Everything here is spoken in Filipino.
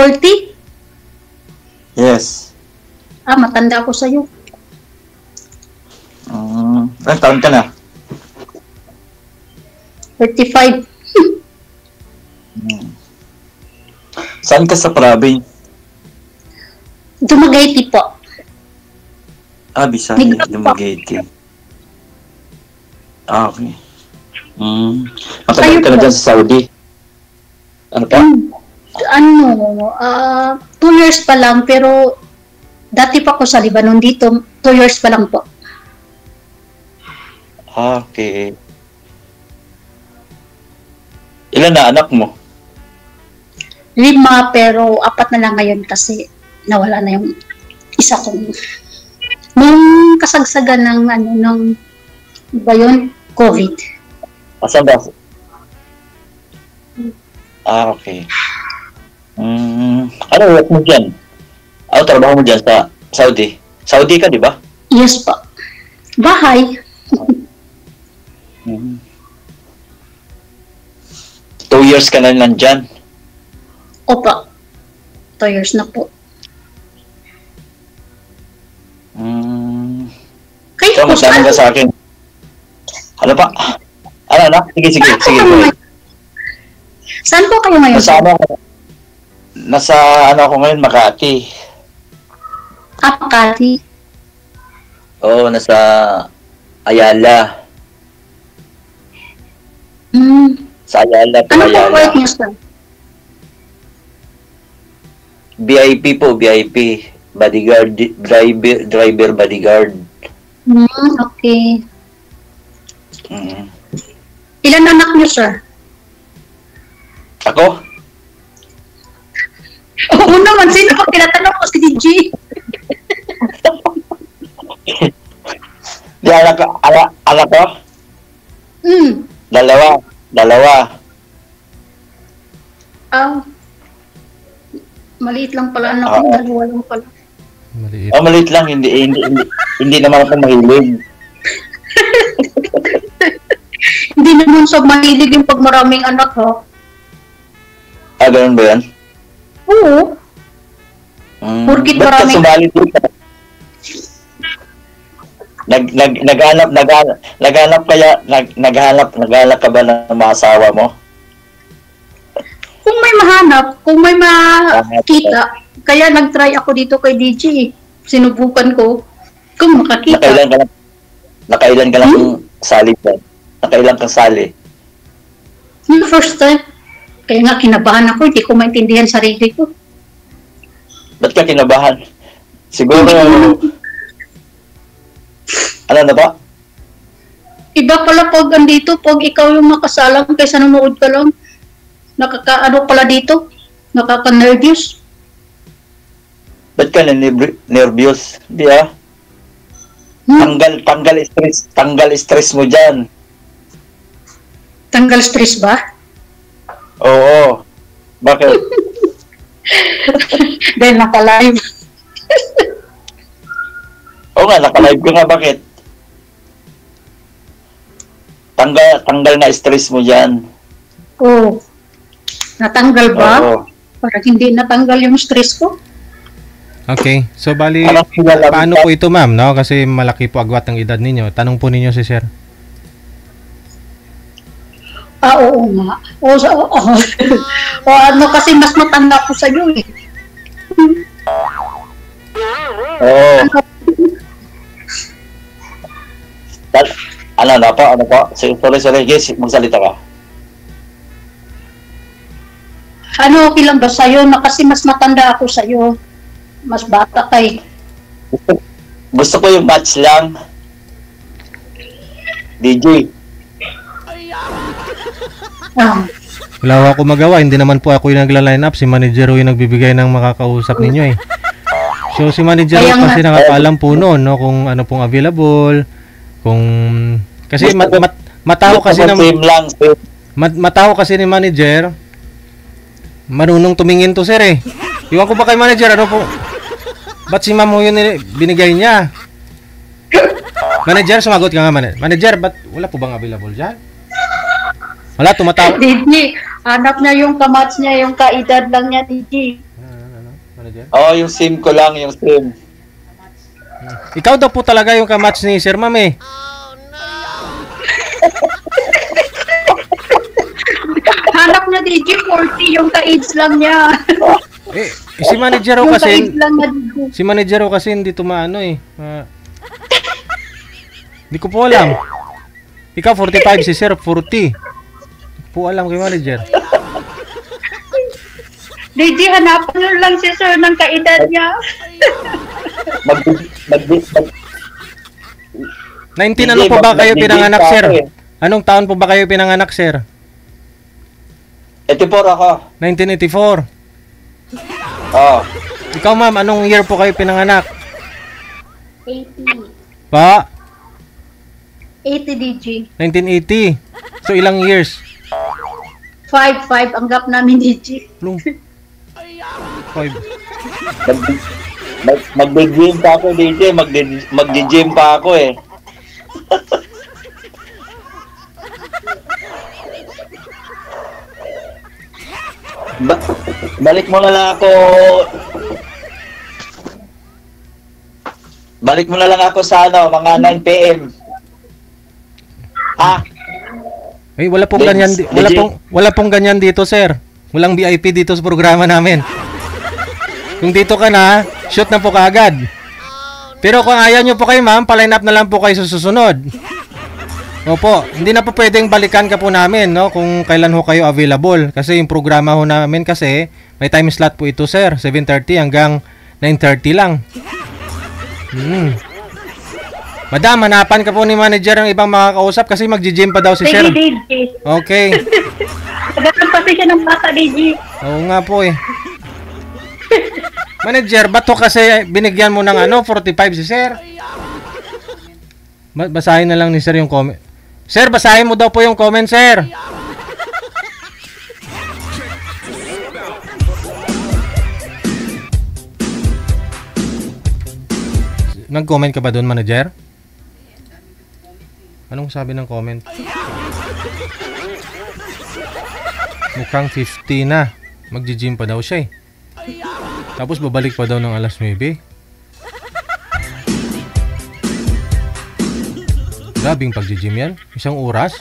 40? Yes. Matanda ako sa'yo. Ilang taon ka na? 35. Saan ka sa province? Dumaguete po. Bisaya, Negros po. Dumaguete. Okay. Matagal Kayo ka na po? dyan sa Saudi? Ano pa? 2 years pa lang, pero dati pa ako sa Lebanon dito, 2 years pa lang po. Okay. Ilan na anak mo? 5, pero 4 na lang ngayon kasi nawala na yung isa kong nung kasagsagan ng ba yun? COVID. Asan ba? Okay. Ano work mo dyan? Ano trabaho mo dyan sa Saudi? Saudi ka, di ba? Yes po. Bahay. 2 years ka na nandyan. Opa. 2 years na po. Kayo So, po, magdami ka sa akin. Ano pa? Ano? Sige. Saan po kayo ngayon? Nasa ako ngayon, Makati. Makati. Oo, nasa Ayala. Sa Ayala po, Ano po Ayala. work niyo, sir? VIP po, VIP. Bodyguard, driver bodyguard. Okay. Mm. Ilan anak niyo, sir? Ako? Oo naman, sino pa tinatanong ko si DJ? Di anak ko? Dalawa. Maliit lang pala anak ko, 2 lang pala. Maliit. Maliit lang, hindi naman ako mahilig. Hindi naman sa mahilig yung pag maraming anak, ha? Ganun ba yan? Oo. Porkit Ba't ka maraming... sumali dito? Naghanap ka ba ng mga asawa mo? Kung may mahanap, kung may makita, kaya nag-try ako dito kay DJ. Sinubukan ko. Kung makakita. Nakailan ka lang sali ba? Nakailan kang sali? Yung first time, kaya nga kinabahan ako, hindi ko maintindihan sarili ko. Ba't ka kinabahan? Siguro, ano na ba? Iba pala pag andito, pag ikaw yung makasalang kaysa nanonood ka lang. Nakakaano pala dito? Nakaka-nervous. Ba't ka nervous? Di Tanggal stress mo dyan. Tanggal stress ba? Oo. Bakit? Dahil naka-live. Oo nga, naka-live ko nga. Bakit? Tanggal na stress mo dyan. Oo. Natanggal ba? Oo. Parang hindi natanggal yung stress ko. Okay. So, bali, paano po ito, ma'am? No? Kasi malaki po agwat ng edad ninyo. Tanong po ninyo si sir. Oo nga. Ano kasi mas matanda ko sa iyo eh. Oo. Ano po? Sorry, guys, magsalita ka. Ano, okay lang ba sa'yo? Na kasi mas matanda ako sa'yo. Mas bata ka eh. Gusto ko yung match lang. DJ. Wala ako magawa. Hindi naman po ako yung nagla-line up. Si manager yung nagbibigay ng makakausap ninyo eh. So, si manager kasi nakakaalam po noon, no? Kung ano pong available. Kung... Kasi matao kasi matao kasi ni manager. Marunong tumingin to, sir eh. Iwan ko ba kay manager? Ano po? Ba't si ma'am mo yun binigay niya? Manager, sumagot ka nga, manager, ba't wala po bang available dyan? Wala, tumatawa. DJ, hanap niya yung kamats niya, yung kaedad lang niya, DJ. Manager? Oo, yung SIM ko lang, yung SIM. Ikaw daw po talaga yung kamatch ni Sir Ma'am eh. Hanap na DJ 40 yung ka-AIDS lang niya. Si manager Yung kasi ka-AIDS lang na DJ. si manager kasi hindi tumaano eh. Hindi ko po alam. Ikaw 45, si Sir 40. Hindi po alam kay manager. DJ, hanapan nyo lang si Sir ng kaedad niya. 19 ano po ba kayo pinanganak, Sir? Anong taon po ba kayo pinanganak, Sir? 84 ako. 1984. Oo. Ikaw, ma'am, anong year po kayo pinanganak? 80. Pa? 80 DJ. 1980. So, ilang years? 5 ang gap namin DJ. Plum. 5. Mag-gym pa ako, DJ. Mag-gym pa ako eh. Balik mo na lang ako. Balik mo na lang ako sa mga 9 PM. Wala pong ganyan wala pong ganyan dito, sir. Walang VIP dito sa programa namin. Kung dito ka na, shoot na po kaagad. Pero kung ayaw nyo po kayo, ma'am, pa-line up na lang po kayo sa susunod. Opo, hindi na po pwedeng balikan ka po namin, no, kung kailan ho kayo available. Kasi yung programa ho namin kasi, may time slot po ito, sir. 7:30 hanggang 9:30 lang. Madam, hanapan ka po ni manager ng ibang makakausap kasi magji-gym pa daw si sir. DJ. Okay. Nagatan pa siya ng bata, DJ. Oo nga po eh. Manager, ba't ho kasi binigyan mo ng 45 si sir? Basahin na lang ni sir yung comment. Sir, basahin mo daw po yung comment, sir. Nag-comment ka ba doon, manager? Anong sabi ng comment? Mukhang 50 na. Magji-gym pa daw siya eh. Tapos babalik pa daw ng alas 9. Grabing pagji-gym yan. 1 oras.